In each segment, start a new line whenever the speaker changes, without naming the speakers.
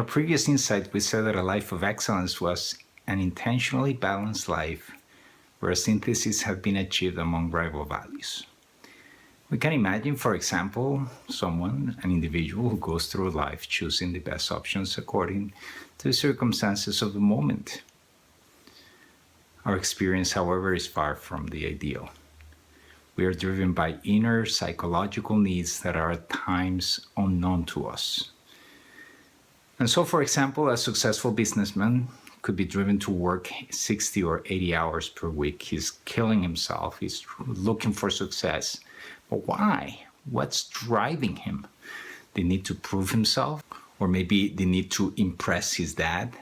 previous insight, we said that a life of excellence was an intentionally balanced life where a synthesis had been achieved among rival values. We can imagine, for example, an individual who goes through life choosing the best options according to the circumstances of the moment. Our experience, however, is far from the ideal. We are driven by inner psychological needs that are at times unknown to us. And so, for example, a successful businessman could be driven to work 60 or 80 hours per week. He's killing himself. He's looking for success. But why? What's driving him? The need to prove himself? Or maybe the need to impress his dad?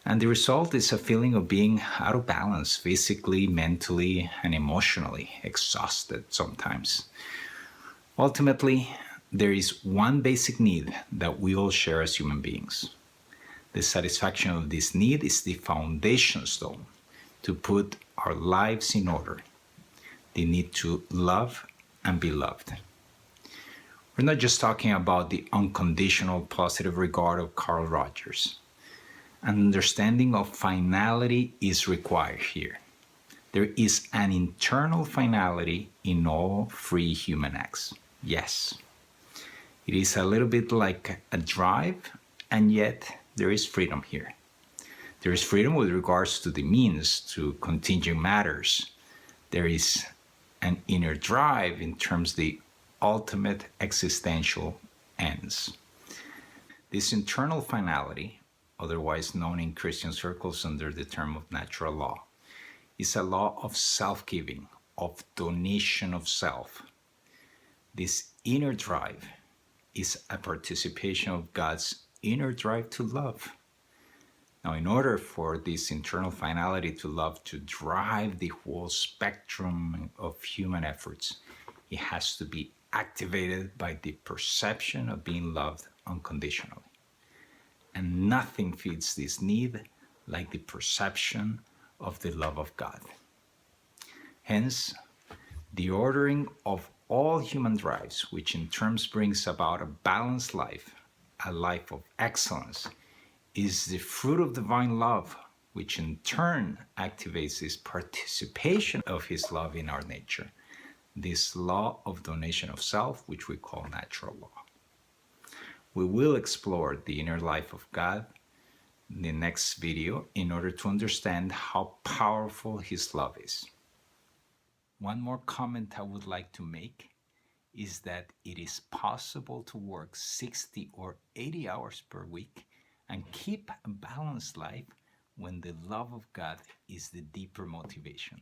And the result is a feeling of being out of balance, physically, mentally, and emotionally, exhausted sometimes. Ultimately, there is one basic need that we all share as human beings. The satisfaction of this need is the foundation stone to put our lives in order. The need to love and be loved. We're not just talking about the unconditional positive regard of Carl Rogers. An understanding of finality is required here. There is an internal finality in all free human acts. Yes. It is a little bit like a drive, and yet there is freedom here. There is freedom with regards to the means, to contingent matters. There is an inner drive in terms of the ultimate existential ends. This internal finality, otherwise known in Christian circles under the term of natural law, is a law of self-giving, of donation of self. This inner drive is a participation of God's inner drive to love. Now, in order for this internal finality to love to drive the whole spectrum of human efforts, it has to be activated by the perception of being loved unconditionally. And nothing feeds this need like the perception of the love of God. Hence, the ordering of all human drives, which in terms brings about a balanced life, a life of excellence, is the fruit of divine love, which in turn activates this participation of His love in our nature, this law of donation of self, which we call natural law. We will explore the inner life of God in the next video in order to understand how powerful His love is. One more comment I would like to make is that it is possible to work 60 or 80 hours per week and keep a balanced life when the love of God is the deeper motivation.